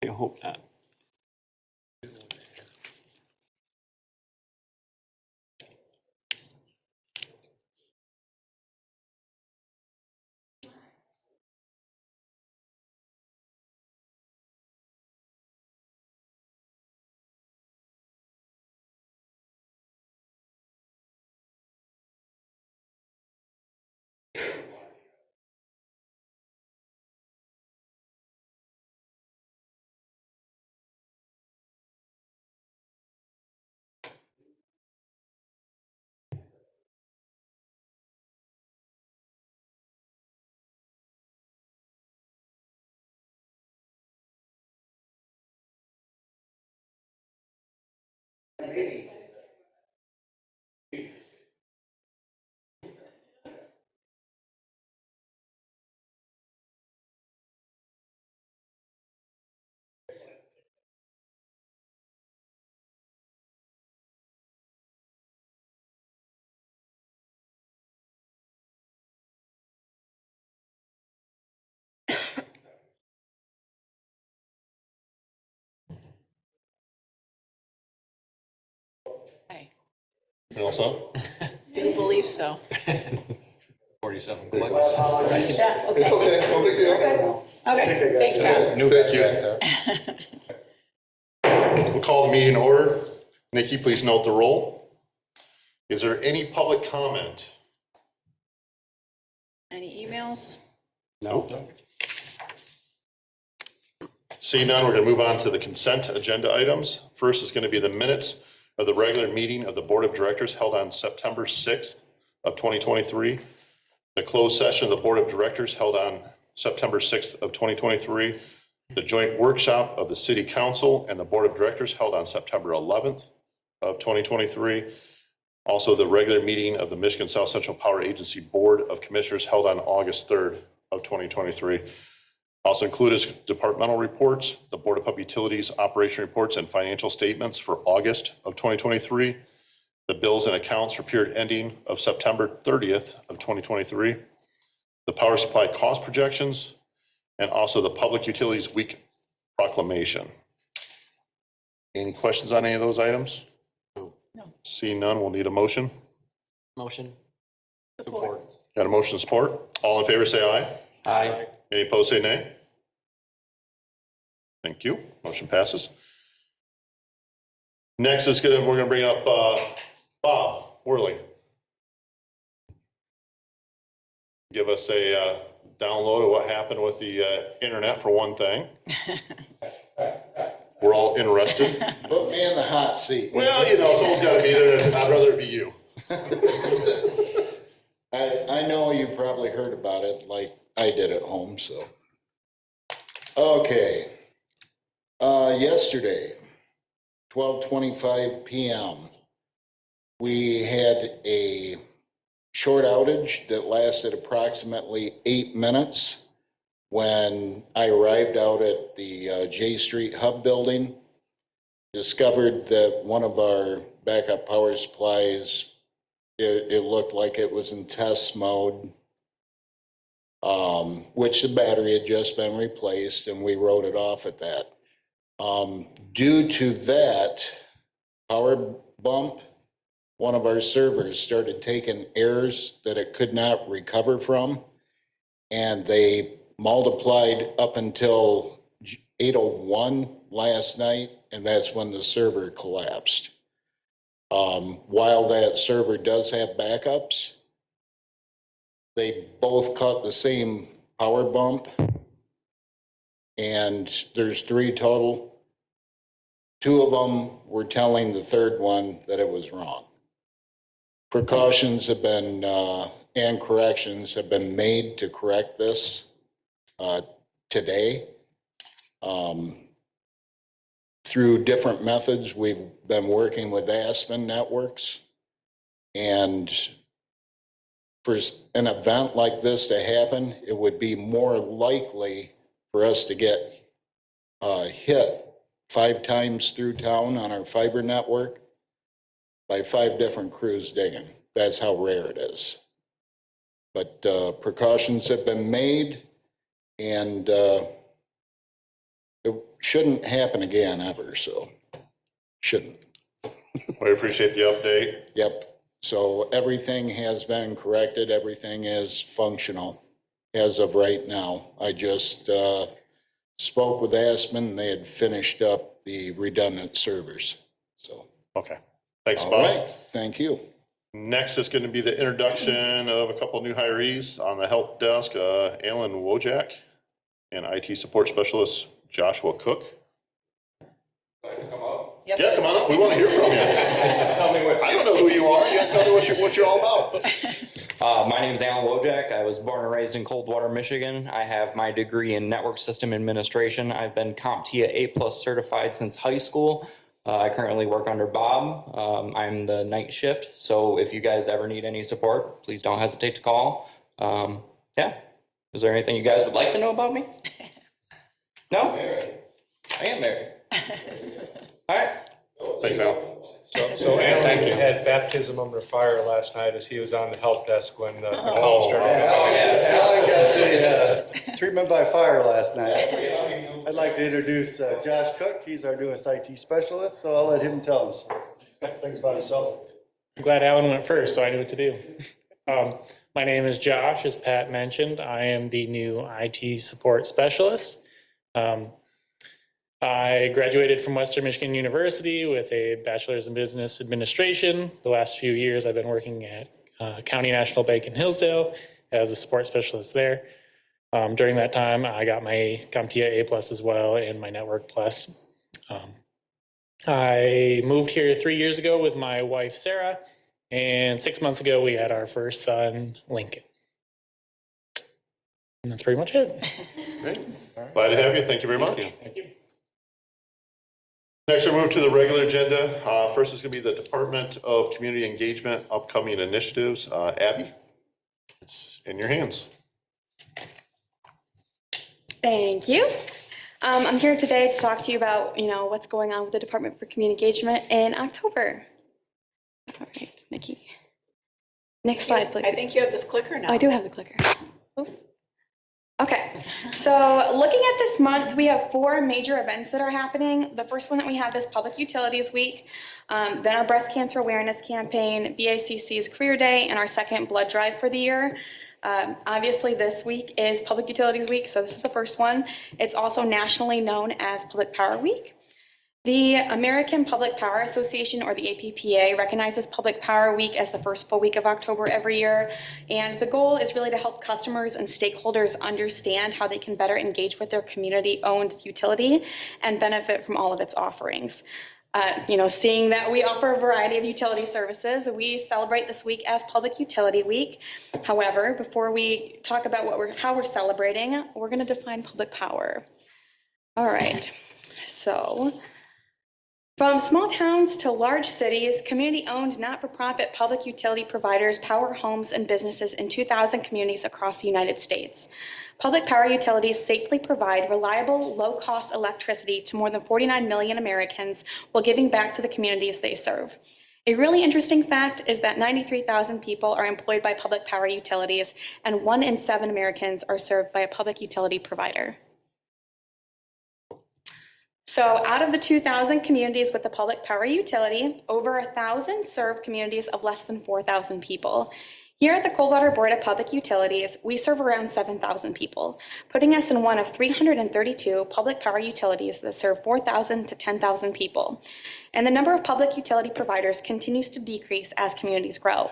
I hope not. Hey, You also? do believe so. 47 Yeah, It's okay. okay, no big deal. Okay, thanks, Pat. Thank you. We'll call the meeting to order. Nikki, please note the roll. Is there any public comment? Any emails? No. Seeing none, we're going to move on to the consent agenda items. First is going to be the minutes of the regular meeting of the Board of Directors held on September 6th of 2023. The closed session of the Board of Directors held on September 6th of 2023. The joint workshop of the City Council and the Board of Directors held on September 11th of 2023. Also, the regular meeting of the Michigan South Central Power Agency Board of Commissioners held on August 3rd of 2023. Also included is departmental reports, the Board of Public Utilities operation reports and financial statements for August of 2023, the bills and accounts for period ending of September 30th of 2023, the power supply cost projections, and also the Public Utilities Week proclamation. Any questions on any of those items? No. Seeing none, we'll need a motion. Motion. Support. Got a motion support? All in favor, say aye. Aye. Any opposed, say nay. Thank you. Motion passes. Next is we're gonna bring up Bob Worley. Give us a download of what happened with the internet for one thing. We're all interested. Put me in the hot seat. Well, you know, someone's gotta be there, and I'd rather it be you. I know you probably heard about it like I did at home, so. Okay. Yesterday, 12:25 PM, we had a short outage that lasted approximately 8 minutes. When I arrived out at the J Street Hub building, discovered that one of our backup power supplies, it looked like it was in test mode, which the battery had just been replaced, and we wrote it off at that. Due to that power bump, one of our servers started taking errors that it could not recover from, and they multiplied up until 8:01 last night, and that's when the server collapsed. While that server does have backups, they both caught the same power bump, and there's 3 total. 2 of them were telling the third one that it was wrong. Precautions have been, and corrections have been made to correct this today. Through different methods, we've been working with Aspen Networks, and for an event like this to happen, it would be more likely for us to get hit 5 times through town on our fiber network by 5 different crews digging. That's how rare it is. But precautions have been made, and it shouldn't happen again ever, so shouldn't. We appreciate the update. Yep. So everything has been corrected. Everything is functional as of right now. I just spoke with Aspen and they had finished up the redundant servers. So, Okay. Thanks, all Bob. right. Thank you. Next is going to be the introduction of a couple new hirees on the help desk, Alan Wojak and IT support specialist Joshua Cook. Yes, Yeah, come on up. We want to hear from you. Tell me what I don't know who you are. You got to tell me what you're all about. My name is Alan Wojak. I was born and raised in Coldwater, Michigan. I have my degree in network system administration. I've been CompTIA A+ certified since high school. I currently work under Bob. I'm the night shift, so if you guys ever need any support, please don't hesitate to call. Yeah. Is there anything you guys would like to know about me? No? I am married. All right. Thanks, Alan. So Alan had baptism under fire last night as he was on the help desk when the call started. Alan got the treatment by fire last night. I'd like to introduce Josh Cook. He's our newest IT specialist, so I'll let him tell us things about himself. I'm glad Alan went first, so I knew what to do. My name is Josh, as Pat mentioned. I am the new IT support specialist. I graduated from Western Michigan University with a bachelor's in business administration. The last few years I've been working at County National Bank in Hillsdale as a support specialist there. During that time, I got my CompTIA A+ as well and my Network Plus. I moved here 3 years ago with my wife, Sarah, and 6 months ago we had our first son, Lincoln. And that's pretty much it. Great. Glad to have you. Thank you very much. Thank you. Next, we'll move to the regular agenda. First is going to be the Department of Community Engagement, upcoming initiatives. Abby, it's in your hands. Thank you. I'm here today to talk to you about, what's going on with the Department for Community Engagement in October. All right, Nikki. Next slide, please. I think you have the clicker now. I do have the clicker. Oh. Okay, so looking at this month, we have 4 major events that are happening. The first one that we have is Public Utilities Week, then our Breast Cancer Awareness Campaign, BACC's Career Day, and our second blood drive for the year. Obviously, this week is Public Utilities Week, so this is the first one. It's also nationally known as Public Power Week. The American Public Power Association, or the APPA, recognizes Public Power Week as the first full week of October every year, and the goal is really to help customers and stakeholders understand how they can better engage with their community-owned utility and benefit from all of its offerings. Seeing that we offer a variety of utility services, we celebrate this week as Public Utility Week. However, before we talk about how we're celebrating, we're going to define public power. All right, so from small towns to large cities, community-owned, not-for-profit public utility providers power homes and businesses in 2,000 communities across the United States. Public power utilities safely provide reliable, low-cost electricity to more than 49 million Americans while giving back to the communities they serve. A really interesting fact is that 93,000 people are employed by public power utilities, and 1 in 7 Americans are served by a public utility provider. So out of the 2,000 communities with the public power utility, over 1,000 serve communities of less than 4,000 people. Here at the Coldwater Board of Public Utilities, we serve around 7,000 people, putting us in one of 332 public power utilities that serve 4,000 to 10,000 people. And the number of public utility providers continues to decrease as communities grow.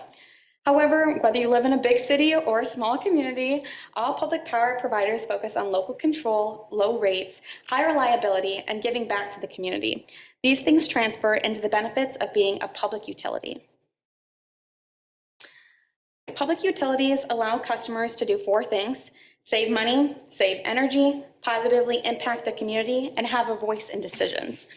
However, whether you live in a big city or a small community, all public power providers focus on local control, low rates, high reliability, and giving back to the community. These things transfer into the benefits of being a public utility. Public utilities allow customers to do 4 things: save money, save energy, positively impact the community, and have a voice in decisions.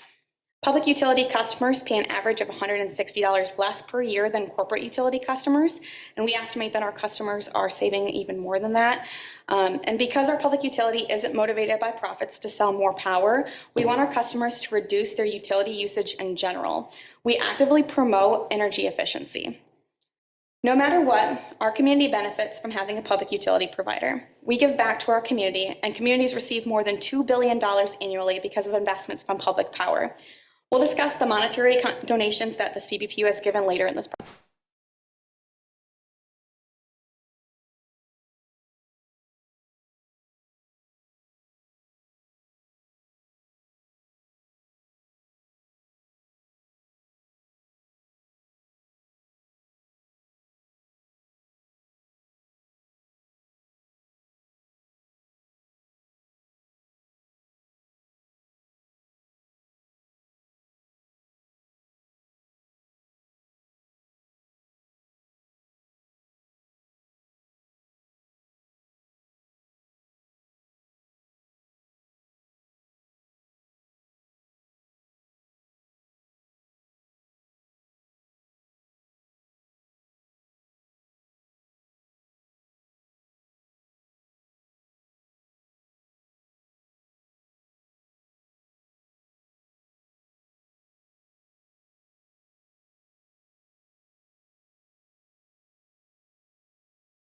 Public utility customers pay an average of $160 less per year than corporate utility customers, and we estimate that our customers are saving even more than that. And because our public utility isn't motivated by profits to sell more power, we want our customers to reduce their utility usage in general. We actively promote energy efficiency. No matter what, our community benefits from having a public utility provider. We give back to our community, and communities receive more than $2 billion annually because of investments from public power. We'll discuss the monetary donations that the CBPU has given later in this process.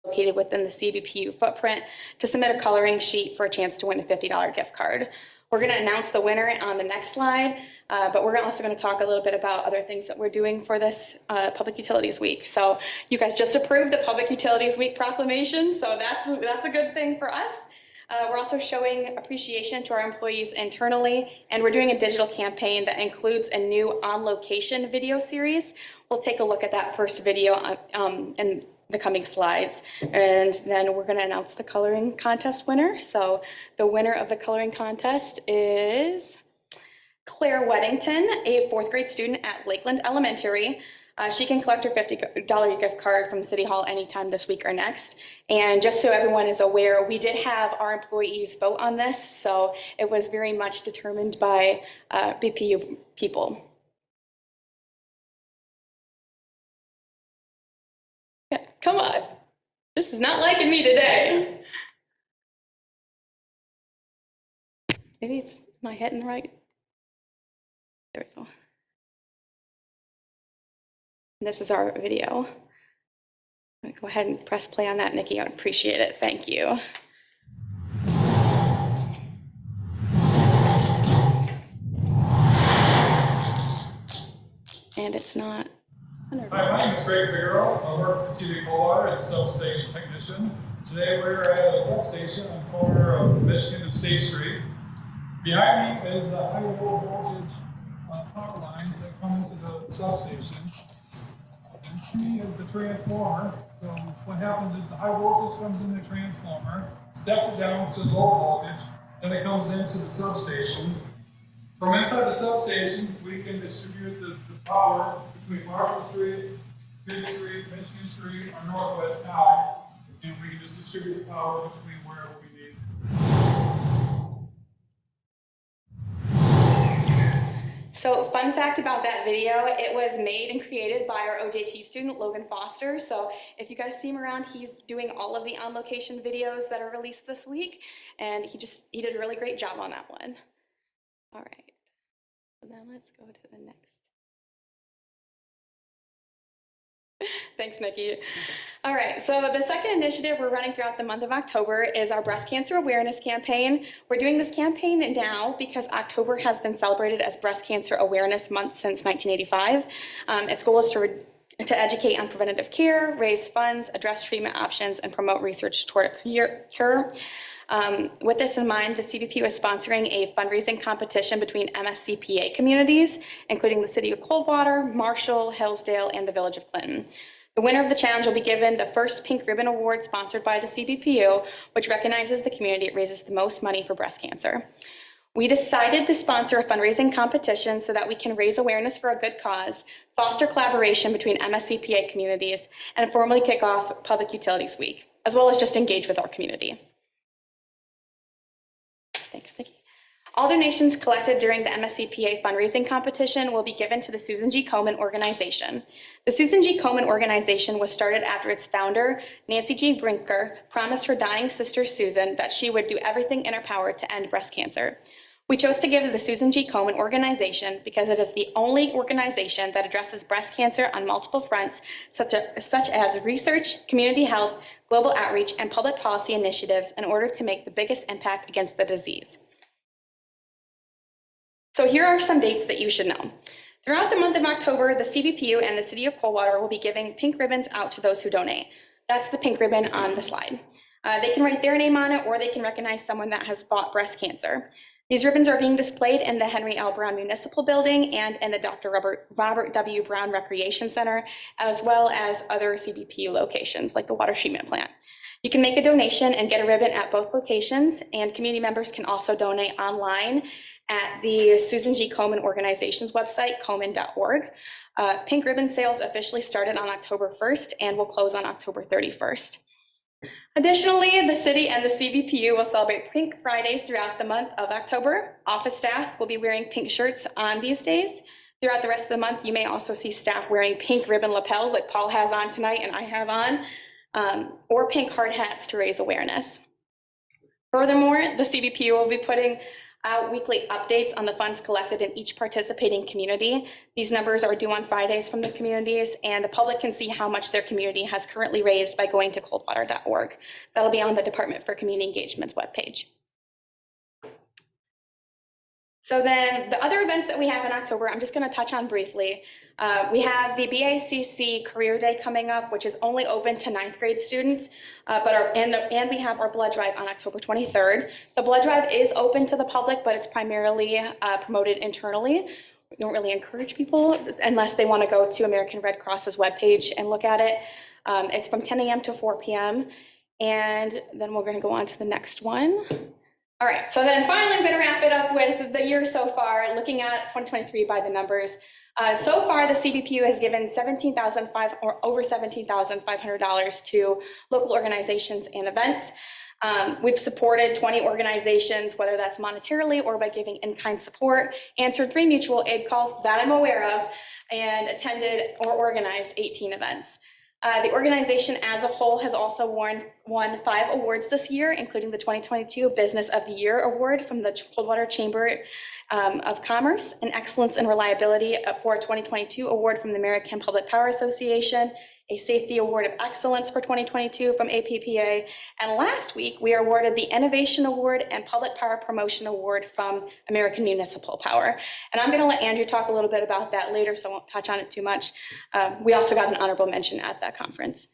Located within the CBPU footprint to submit a coloring sheet for a chance to win a $50 gift card. We're going to announce the winner on the next slide, but we're also going to talk a little bit about other things that we're doing for this Public Utilities Week. So you guys just approved the Public Utilities Week proclamation, so that's a good thing for us. We're also showing appreciation to our employees internally, and we're doing a digital campaign that includes a new on-location video series. We'll take a look at that first video in the coming slides, and then we're going to announce the coloring contest winner. So the winner of the coloring contest is Claire Weddington, a 4th grade student at Lakeland Elementary. She can collect her $50 gift card from City Hall anytime this week or next. And just so everyone is aware, we did have our employees vote on this, so it was very much determined by BPU people. Yeah, come on, this is not liking me today. Maybe it's my hitting right. There we go. This is our video. I'm gonna go ahead and press play on that, Nikki. I would appreciate it. Thank you. And it's not. Hi, my name is Greg Figueroa. I work for the City of Coldwater as a substation technician. Today we're at a substation on the corner of Michigan and State Street. Behind me is the high voltage power lines that come into the substation. And C is the transformer. So what happens is the high voltage comes in the transformer, steps it down to low voltage, then it comes into the substation. From inside the substation, we can distribute the power between Marshall Street, 5th Street, Michigan Street, or Northwest Alley, and we can just distribute the power between wherever we need. So fun fact about that video, it was made and created by our OJT student, Logan Foster. So if you guys see him around, he's doing all of the on-location videos that are released this week, and he did a really great job on that one. All right, so then let's go to the next. Thanks, Nikki. All right, so the second initiative we're running throughout the month of October is our breast cancer awareness campaign. We're doing this campaign now because October has been celebrated as Breast Cancer Awareness Month since 1985. Its goal is to educate on preventative care, raise funds, address treatment options, and promote research toward a cure. With this in mind, the CBPU is sponsoring a fundraising competition between MSCPA communities, including the City of Coldwater, Marshall, Hillsdale, and the Village of Clinton. The winner of the challenge will be given the first Pink Ribbon Award sponsored by the CBPU, which recognizes the community that raises the most money for breast cancer. We decided to sponsor a fundraising competition so that we can raise awareness for a good cause, foster collaboration between MSCPA communities, and formally kick off Public Utilities Week, as well as just engage with our community. Thanks, Nikki. All donations collected during the MSCPA fundraising competition will be given to the Susan G. Komen organization. The Susan G. Komen organization was started after its founder, Nancy G. Brinker, promised her dying sister, Susan, that she would do everything in her power to end breast cancer. We chose to give the Susan G. Komen organization because it is the only organization that addresses breast cancer on multiple fronts, such as research, community health, global outreach, and public policy initiatives in order to make the biggest impact against the disease. So here are some dates that you should know. Throughout the month of October, the CBPU and the City of Coldwater will be giving pink ribbons out to those who donate. That's the pink ribbon on the slide. They can write their name on it, or they can recognize someone that has fought breast cancer. These ribbons are being displayed in the Henry L. Brown Municipal Building and in the Dr. Robert W. Brown Recreation Center, as well as other CBPU locations like the water treatment plant. You can make a donation and get a ribbon at both locations, and community members can also donate online at the Susan G. Komen organization's website, komen.org. Pink ribbon sales officially started on October 1st and will close on October 31st. Additionally, the city and the CBPU will celebrate Pink Fridays throughout the month of October. Office staff will be wearing pink shirts on these days. Throughout the rest of the month, you may also see staff wearing pink ribbon lapels like Paul has on tonight and I have on, or pink hard hats to raise awareness. Furthermore, the CBPU will be putting out weekly updates on the funds collected in each participating community. These numbers are due on Fridays from the communities, and the public can see how much their community has currently raised by going to coldwater.org. That'll be on the Department for Community Engagement's webpage. So then the other events that we have in October, I'm just going to touch on briefly. We have the BACC Career Day coming up, which is only open to 9th grade students, and we have our blood drive on October 23rd. The blood drive is open to the public, but it's primarily promoted internally. We don't really encourage people unless they want to go to American Red Cross's webpage and look at it. It's from 10 a.m. to 4 p.m. And then we're going to go on to the next one. All right, so then finally I'm going to wrap it up with the year so far, looking at 2023 by the numbers. So far, the CBPU has given over $17,500 to local organizations and events. We've supported 20 organizations, whether that's monetarily or by giving in-kind support, answered 3 mutual aid calls that I'm aware of, and attended or organized 18 events. The organization as a whole has also won 5 awards this year, including the 2022 Business of the Year Award from the Coldwater Chamber of Commerce, an Excellence in Reliability for 2022 award from the American Public Power Association, a Safety Award of Excellence for 2022 from APPA, and last week we are awarded the Innovation Award and Public Power Promotion Award from American Municipal Power. And I'm going to let Andrew talk a little bit about that later, so I won't touch on it too much. We also got an honorable mention at that conference.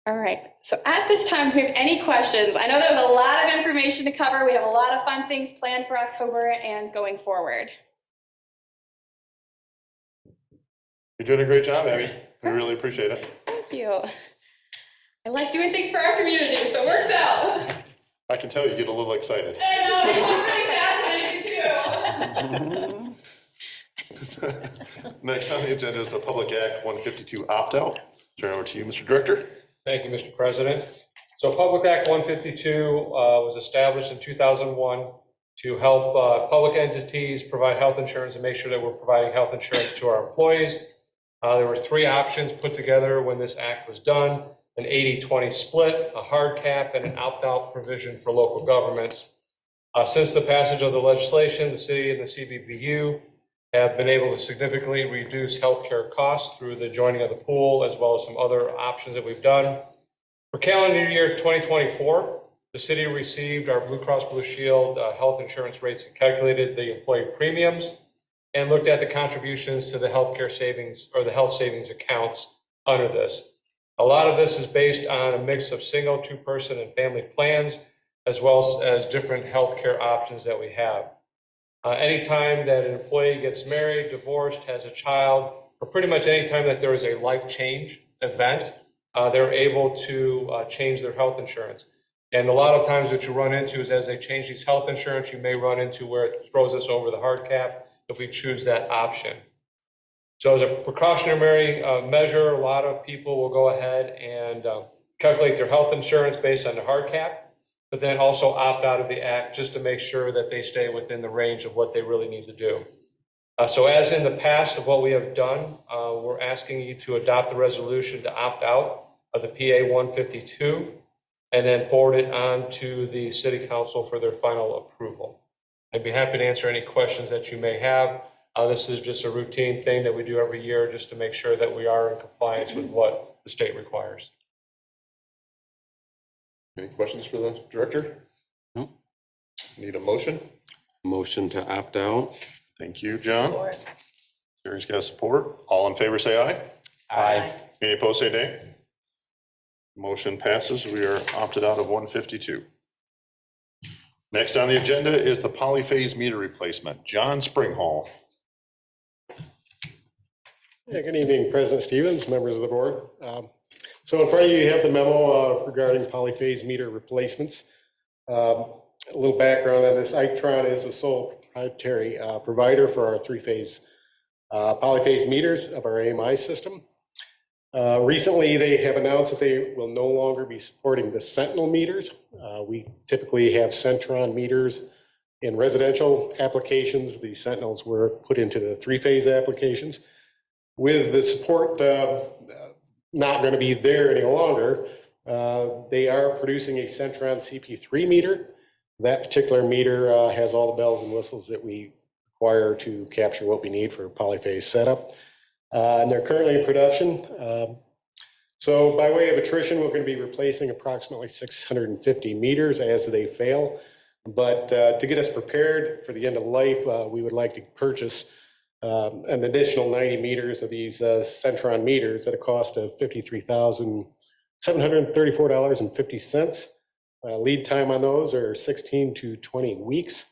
All right, so at this time, if you have any questions, I know there was a lot of information to cover. We have a lot of fun things planned for October and going forward. You're doing a great job, Abby. We really appreciate it. Thank you. I like doing things for our community, so it works out. I can tell you get a little excited. I know, it's really fascinating too. Next on the agenda is the Public Act 152 opt-out. Turn over to you, Mr. Director. Thank you, Mr. President. So Public Act 152 was established in 2001 to help public entities provide health insurance and make sure that we're providing health insurance to our employees. There were 3 options put together when this act was done: an 80-20 split, a hard cap, and an opt-out provision for local governments. Since the passage of the legislation, the city and the CBPU have been able to significantly reduce healthcare costs through the joining of the pool, as well as some other options that we've done. For calendar year 2024, the city received our Blue Cross Blue Shield health insurance rates and calculated the employee premiums and looked at the contributions to the healthcare savings or the health savings accounts under this. A lot of this is based on a mix of single, 2-person, and family plans, as well as different healthcare options that we have. Anytime that an employee gets married, divorced, has a child, or pretty much any time that there is a life change event, they're able to change their health insurance. And a lot of times what you run into is as they change these health insurance, you may run into where it throws us over the hard cap if we choose that option. So as a precautionary measure, a lot of people will go ahead and calculate their health insurance based on the hard cap, but then also opt out of the act just to make sure that they stay within the range of what they really need to do. So as in the past of what we have done, we're asking you to adopt the resolution to opt out of the PA 152 and then forward it on to the City Council for their final approval. I'd be happy to answer any questions that you may have. This is just a routine thing that we do every year just to make sure that we are in compliance with what the state requires. Any questions for the director? No. Need a motion? Motion to opt out. Thank you, John. Support. Terry's got support. All in favor, say aye. Aye. Any opposed, say nay. Motion passes. We are opted out of 152. Next on the agenda is the polyphase meter replacement. John Springhall. Yeah, good evening, President Stevens, members of the board. So in front of you have the memo regarding polyphase meter replacements. A little background on this. Itron is the sole proprietary provider for our three-phase polyphase meters of our AMI system. Recently, they have announced that they will no longer be supporting the Sentinel meters. We typically have Centron meters in residential applications. The Sentinels were put into the three-phase applications. With the support not going to be there any longer, they are producing a Centron CP3 meter. That particular meter has all the bells and whistles that we require to capture what we need for a polyphase setup. And they're currently in production. So by way of attrition, we're going to be replacing approximately 650 meters as they fail. But to get us prepared for the end of life, we would like to purchase an additional 90 meters of these Centron meters at a cost of $53,734.50. Lead time on those are 16 to 20 weeks.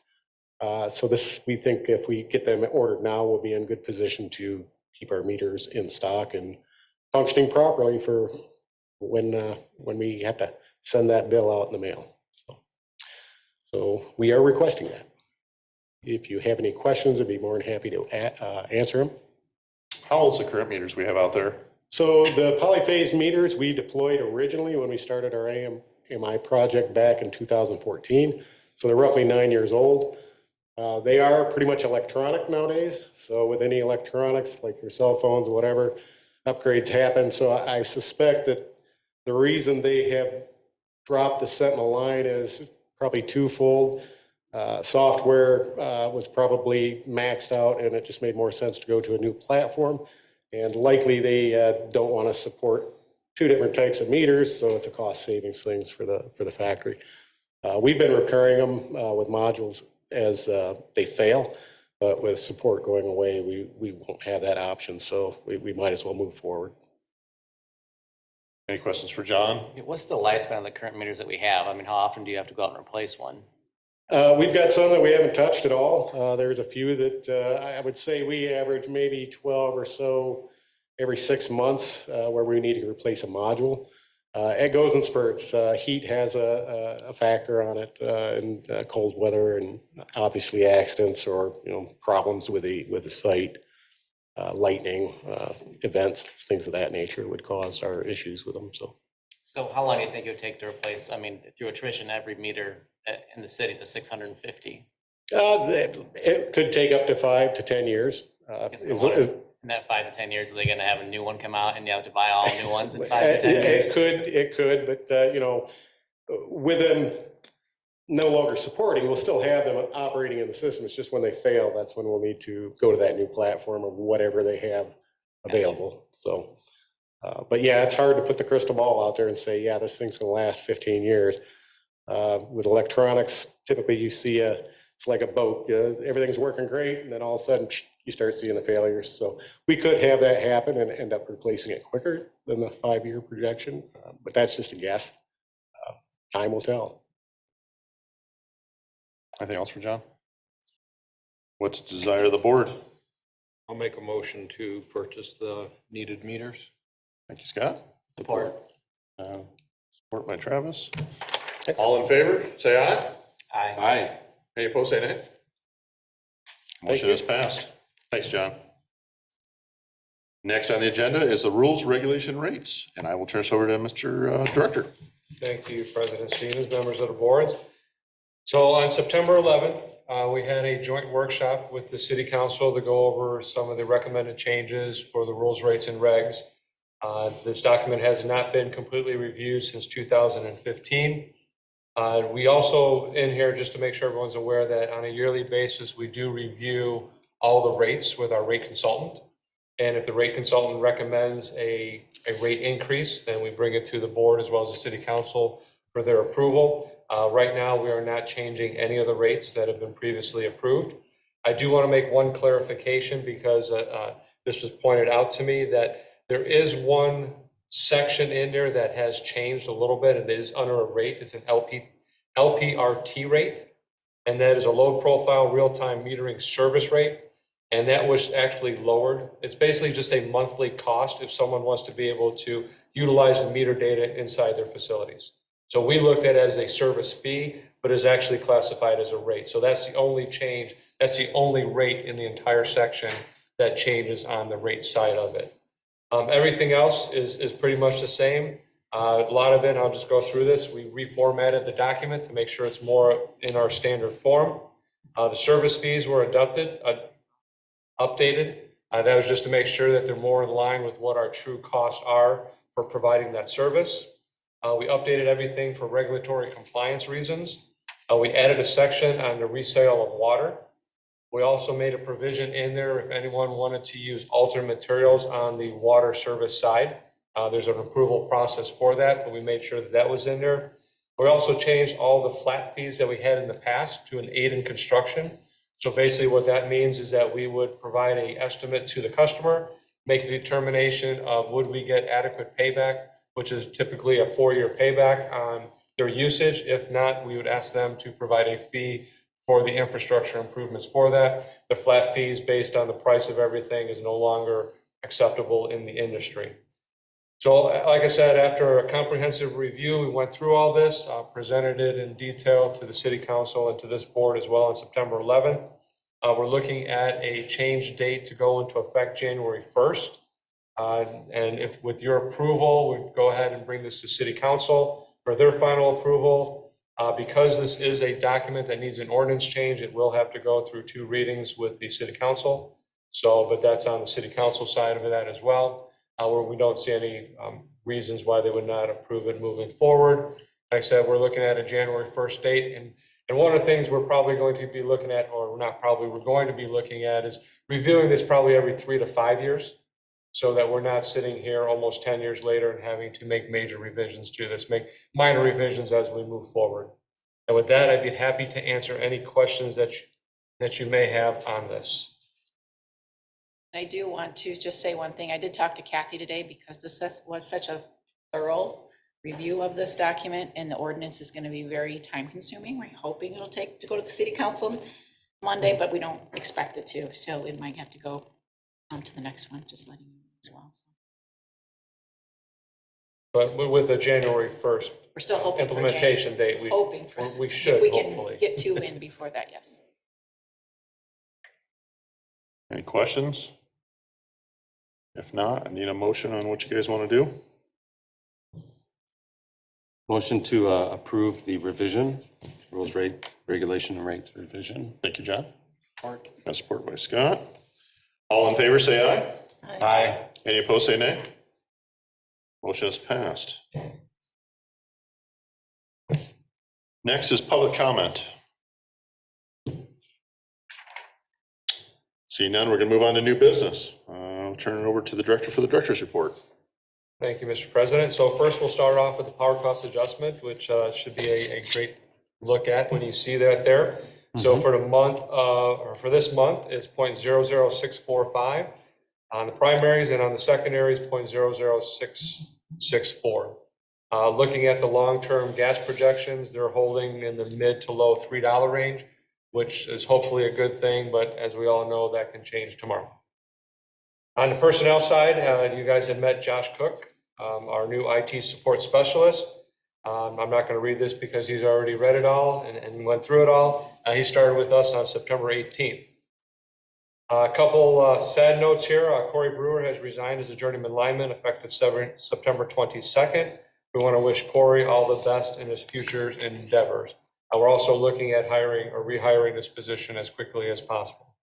So this, we think if we get them ordered now, we'll be in good position to keep our meters in stock and functioning properly for when we have to send that bill out in the mail. So we are requesting that. If you have any questions, I'd be more than happy to answer them. How old's the current meters we have out there? So the polyphase meters we deployed originally when we started our AMI project back in 2014. So they're roughly 9 years old. They are pretty much electronic nowadays. So with any electronics, like your cell phones or whatever, upgrades happen. So I suspect that the reason they have dropped the Sentinel line is probably twofold. Software was probably maxed out and it just made more sense to go to a new platform. And likely they don't want to support two different types of meters, so it's a cost savings things for the factory. We've been repairing them with modules as they fail, but with support going away, we won't have that option, so we might as well move forward. Any questions for John? What's the lifespan of the current meters that we have? I mean, how often do you have to go out and replace one? We've got some that we haven't touched at all. There's a few that I would say we average maybe 12 or so every 6 months where we need to replace a module. It goes in spurts. Heat has a factor on it, and cold weather, and obviously accidents or problems with the site, lightning events, things of that nature would cause our issues with them. So how long do you think it would take to replace, I mean, through attrition, every meter in the city, the 650? It could take up to 5 to 10 years. In that 5 to 10 years, are they going to have a new one come out and you have to buy all new ones in 5 to 10 years? It could, but with them no longer supporting, we'll still have them operating in the system. It's just when they fail, that's when we'll need to go to that new platform of whatever they have available. So, but yeah, it's hard to put the crystal ball out there and say, yeah, this thing's going to last 15 years. With electronics, typically you see it's like a boat. Everything's working great, and then all of a sudden you start seeing the failures. So we could have that happen and end up replacing it quicker than the 5-year projection, but that's just a guess. Time will tell. Anything else for John? What's the desire of the board? I'll make a motion to purchase the needed meters. Thank you, Scott. Support. Support by Travis. All in favor, say aye. Aye. Aye. Any opposed, say nay. Motion is passed. Thanks, John. Next on the agenda is the rules, regulation, rates, and I will turn this over to Mr. Director. Thank you, President Stevens, members of the board. So on September 11th, we had a joint workshop with the City Council to go over some of the recommended changes for the rules, rates, and regs. This document has not been completely reviewed since 2015. We also in here, just to make sure everyone's aware that on a yearly basis, we do review all the rates with our rate consultant. And if the rate consultant recommends a rate increase, then we bring it to the board as well as the city council for their approval. Right now, we are not changing any of the rates that have been previously approved. I do want to make one clarification because this was pointed out to me that there is one section in there that has changed a little bit. It is under a rate. It's an LPRT rate, and that is a low profile real-time metering service rate. And that was actually lowered. It's basically just a monthly cost if someone wants to be able to utilize the meter data inside their facilities. So we looked at it as a service fee, but is actually classified as a rate. So that's the only change. That's the only rate in the entire section that changes on the rate side of it. Everything else is pretty much the same. A lot of it, I'll just go through this. We reformatted the document to make sure it's more in our standard form. The service fees were updated. That was just to make sure that they're more in line with what our true costs are for providing that service. We updated everything for regulatory compliance reasons. We added a section on the resale of water. We also made a provision in there if anyone wanted to use alternate materials on the water service side. There's an approval process for that, but we made sure that that was in there. We also changed all the flat fees that we had in the past to an aid in construction. So basically what that means is that we would provide an estimate to the customer, make a determination of would we get adequate payback, which is typically a 4-year payback on their usage. If not, we would ask them to provide a fee for the infrastructure improvements for that. The flat fees based on the price of everything is no longer acceptable in the industry. So like I said, after a comprehensive review, we went through all this, presented it in detail to the city council and to this board as well on September 11th. We're looking at a change date to go into effect January 1st. And if with your approval, we'd go ahead and bring this to city council for their final approval. Because this is a document that needs an ordinance change, it will have to go through 2 readings with the city council. So, but that's on the city council side of that as well. Where we don't see any reasons why they would not approve it moving forward. Like I said, we're looking at a January 1st date. And one of the things we're probably going to be looking at, or not probably, we're going to be looking at is reviewing this probably every 3 to 5 years so that we're not sitting here almost 10 years later and having to make major revisions to this, make minor revisions as we move forward. And with that, I'd be happy to answer any questions that you may have on this. I do want to just say one thing. I did talk to Kathy today because this was such a thorough review of this document, and the ordinance is going to be very time consuming. We're hoping it'll take to go to the city council Monday, but we don't expect it to. So it might have to go on to the next one, just letting you know as well. So But with a January 1st we're still hoping implementation date, we should if we hopefully can get 2 in before that, yes. Any questions? If not, I need a motion on what you guys want to do. Motion to approve the revision, rules, rate, regulation, and rates revision. Thank you, John. Support by Scott. All in favor, say aye. Aye. Any opposed, say nay. Motion is passed. Next is public comment. Seeing none, we're going to move on to new business. I'll turn it over to the director for the director's report. Thank you, Mr. President. So first, we'll start off with the power cost adjustment, which should be a great look at when you see that there. So for the month, or for this month, is 0.00645 on the primaries, and on the secondaries, 0.00664. Looking at the long-term gas projections, they're holding in the mid to low $3 range, which is hopefully a good thing, but as we all know, that can change tomorrow. On the personnel side, you guys had met Josh Cook, our new IT support specialist. I'm not going to read this because he's already read it all and went through it all. He started with us on September 18th. A couple sad notes here. Corey Brewer has resigned as a journeyman lineman effective September 22nd. We want to wish Corey all the best in his future endeavors. We're also looking at hiring or rehiring this position as quickly as possible.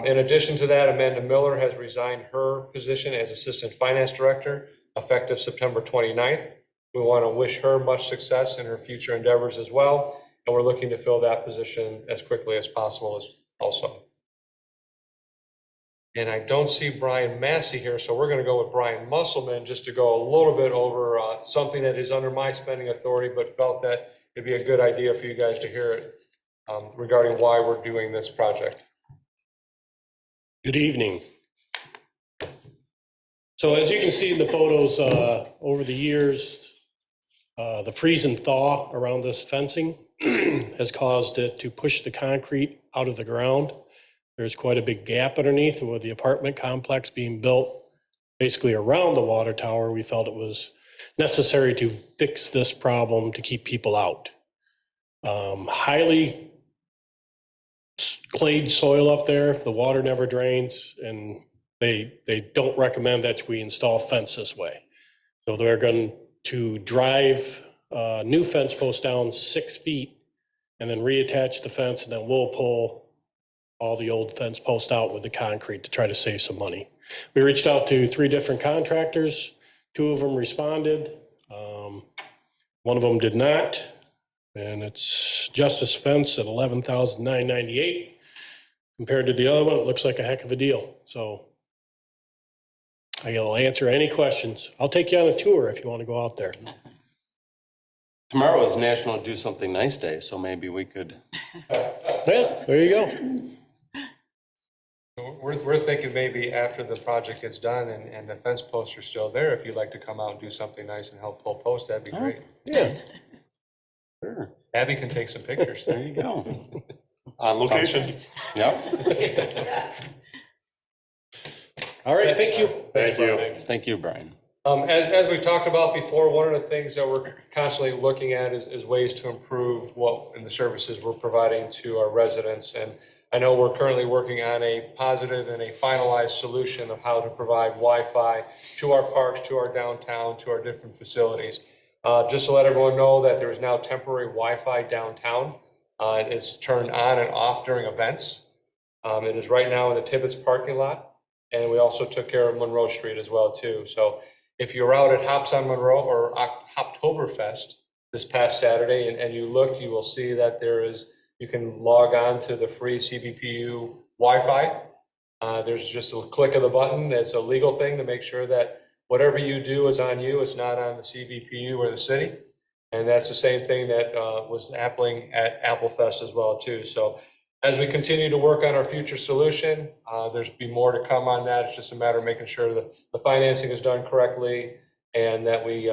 In addition to that, Amanda Miller has resigned her position as Assistant Finance Director effective September 29th. We want to wish her much success in her future endeavors as well. And we're looking to fill that position as quickly as possible as also. And I don't see Brian Massey here, so we're going to go with Brian Musselman just to go a little bit over something that is under my spending authority, but felt that it'd be a good idea for you guys to hear it regarding why we're doing this project. Good evening. So as you can see in the photos, over the years, the freeze and thaw around this fencing has caused it to push the concrete out of the ground. There's quite a big gap underneath, and with the apartment complex being built basically around the water tower, we felt it was necessary to fix this problem to keep people out. Highly clayed soil up there, the water never drains, and they don't recommend that we install fence this way. So they're going to drive a new fence post down 6 feet and then reattach the fence, and then we'll pull all the old fence posts out with the concrete to try to save some money. We reached out to 3 different contractors. 2 of them responded. One of them did not. And it's Justice Fence at $11,998. Compared to the other one, it looks like a heck of a deal. So I'll answer any questions. I'll take you on a tour if you want to go out there. Tomorrow is National Do Something Nice Day, so maybe we could. Yeah, there you go. We're thinking maybe after the project gets done and the fence posts are still there, if you'd like to come out and do something nice and help pull posts, that'd be great. Yeah. Sure. Abby can take some pictures. There you go. On location. Yep. All right, thank you. Thank you. Thank you, Brian. As we talked about before, one of the things that we're constantly looking at is ways to improve what in the services we're providing to our residents. And I know we're currently working on a positive and a finalized solution of how to provide Wi-Fi to our parks, to our downtown, to our different facilities. Just to let everyone know that there is now temporary Wi-Fi downtown. It's turned on and off during events. It is right now in the Tibbetts parking lot. And we also took care of Monroe Street as well too. So if you're out at Hops on Monroe or Hoptoberfest this past Saturday and you look, you will see that you can log on to the free CBPU Wi-Fi. There's just a click of the button. It's a legal thing to make sure that whatever you do is on you. It's not on the CBPU or the city. And that's the same thing that was happening at Applefest as well too. So as we continue to work on our future solution, there's be more to come on that. It's just a matter of making sure that the financing is done correctly and that we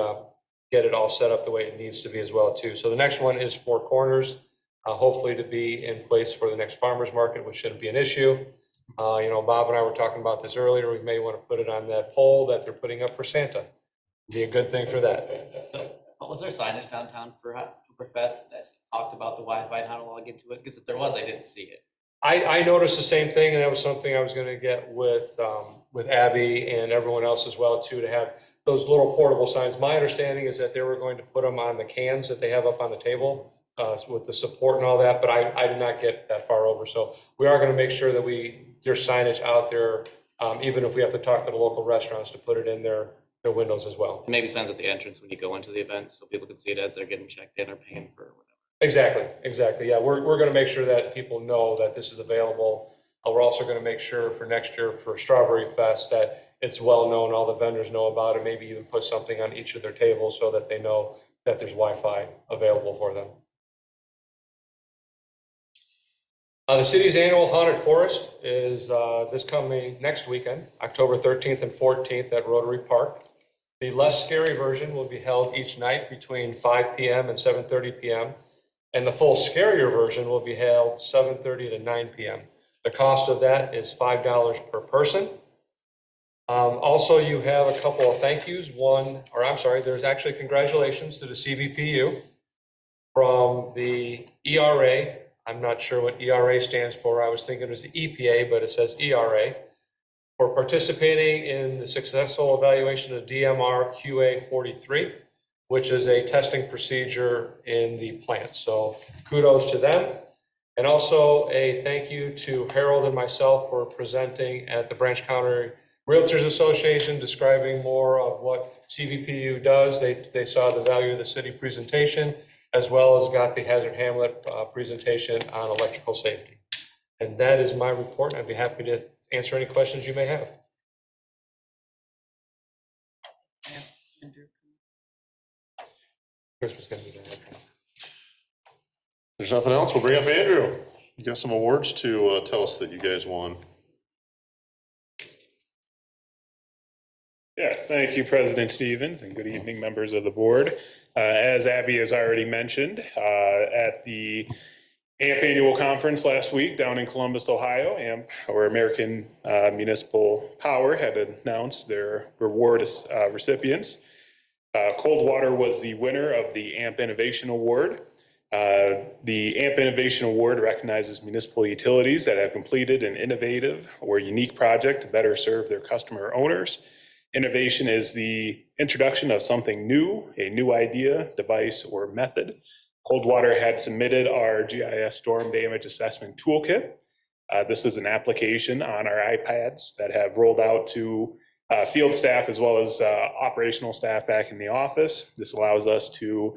get it all set up the way it needs to be as well too. So the next one is Four Corners, hopefully to be in place for the next farmer's market, which shouldn't be an issue. Bob and I were talking about this earlier. We may want to put it on that pole that they're putting up for Santa. Be a good thing for that. What was there signage downtown for Oktoberfest that talked about the Wi-Fi and how to log into it? Because if there was, I didn't see it. I noticed the same thing, and that was something I was going to get with Abby and everyone else as well too, to have those little portable signs. My understanding is that they were going to put them on the cans that they have up on the table with the support and all that, but I did not get that far over. So we are going to make sure that there's signage out there, even if we have to talk to the local restaurants to put it in their windows as well. Maybe signs at the entrance when you go into the event so people can see it as they're getting checked in or paying for whatever. Exactly. Yeah, we're going to make sure that people know that this is available. We're also going to make sure for next year for Strawberry Fest that it's well known, all the vendors know about it, maybe even put something on each of their tables so that they know that there's Wi-Fi available for them. The city's annual Haunted Forest is this coming next weekend, October 13th and 14th at Rotary Park. The less scary version will be held each night between 5 p.m. and 7:30 p.m. And the full scarier version will be held 7:30 to 9 p.m. The cost of that is $5 per person. Also, you have a couple of thank yous. There's actually congratulations to the CBPU from the ERA. I'm not sure what ERA stands for. I was thinking it was the EPA, but it says ERA, for participating in the successful evaluation of DMR QA 43, which is a testing procedure in the plant. So kudos to them. And also a thank you to Harold and myself for presenting at the Branch County Realtors Association describing more of what CBPU does. They saw the value of the city presentation, as well as got the Hazard Hamlet presentation on electrical safety. And that is my report. I'd be happy to answer any questions you may have. Chris was gonna do that. There's nothing else. We'll bring up Andrew. You got some awards to tell us that you guys won. Yes, thank you, President Stevens, and good evening, members of the board. As Abby has already mentioned, at the AMP annual conference last week down in Columbus, Ohio, AMP, or American Municipal Power, had announced their reward recipients. Coldwater was the winner of the AMP Innovation Award. The AMP Innovation Award recognizes municipal utilities that have completed an innovative or unique project to better serve their customer owners. Innovation is the introduction of something new, a new idea, device, or method. Coldwater had submitted our GIS Storm Damage Assessment Toolkit. This is an application on our iPads that have rolled out to field staff as well as operational staff back in the office. This allows us to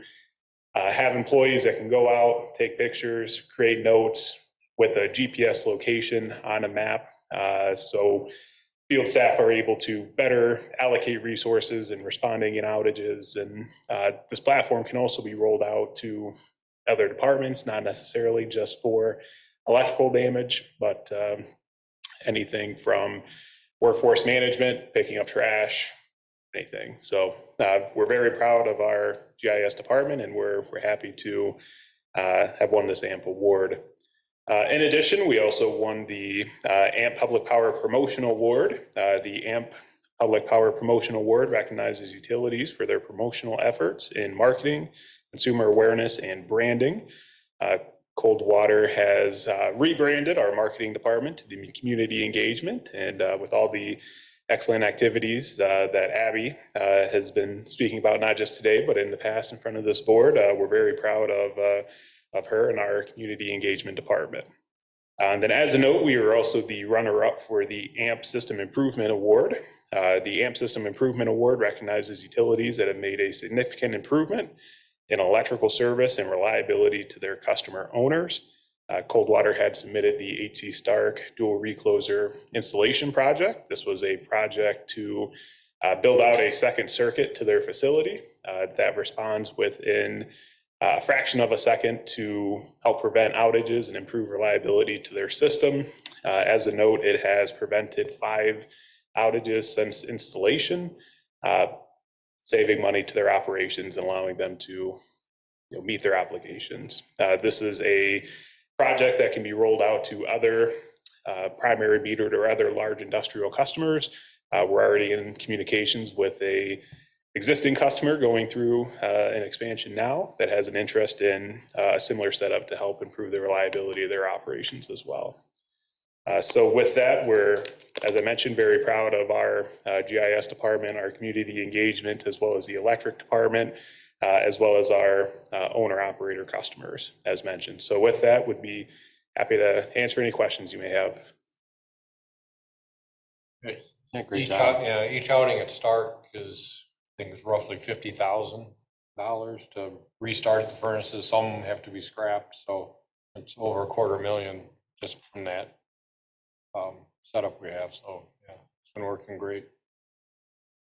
have employees that can go out, take pictures, create notes with a GPS location on a map. So field staff are able to better allocate resources in responding in outages. And this platform can also be rolled out to other departments, not necessarily just for electrical damage, but anything from workforce management, picking up trash, anything. So we're very proud of our GIS department, and we're happy to have won this AMP award. In addition, we also won the AMP Public Power Promotion Award. The AMP Public Power Promotion Award recognizes utilities for their promotional efforts in marketing, consumer awareness, and branding. Coldwater has rebranded our marketing department to the community engagement, and with all the excellent activities that Abby has been speaking about, not just today, but in the past in front of this board, we're very proud of her and our community engagement department. And then as a note, we are also the runner-up for the AMP System Improvement Award. The AMP System Improvement Award recognizes utilities that have made a significant improvement in electrical service and reliability to their customer owners. Coldwater had submitted the HC Stark dual recloser installation project. This was a project to build out a second circuit to their facility that responds within a fraction of a second to help prevent outages and improve reliability to their system. As a note, it has prevented 5 outages since installation, saving money to their operations and allowing them to meet their obligations. This is a project that can be rolled out to other primary metered or other large industrial customers. We're already in communications with a existing customer going through an expansion now that has an interest in a similar setup to help improve the reliability of their operations as well. So with that, we're, as I mentioned, very proud of our GIS department, our community engagement, as well as the electric department, as well as our owner-operator customers, as mentioned. So with that, would be happy to answer any questions you may have. Yeah, great job. Each outing at Stark is, I think it's roughly $50,000 to restart the furnaces. Some have to be scrapped, so it's over $250,000 just from that setup we have. So yeah, it's been working great.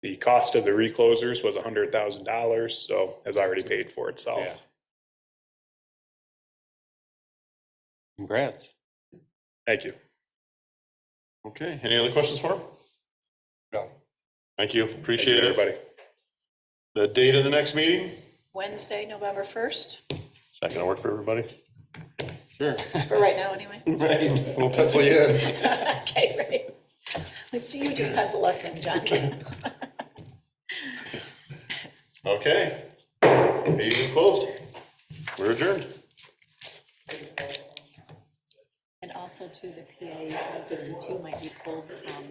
The cost of the reclosers was $100,000, so has already paid for itself. Yeah. Congrats. Thank you. Okay, any other questions for him? No. Thank you, appreciate it. Everybody. The date of the next meeting? Wednesday, November 1st, Is that gonna work for everybody? Sure. for right now anyway. Right. We'll pencil you in. Okay, right. You just pencil us in, John. Okay, meeting is closed. We're adjourned. And also too, the PA 152 might be pulled from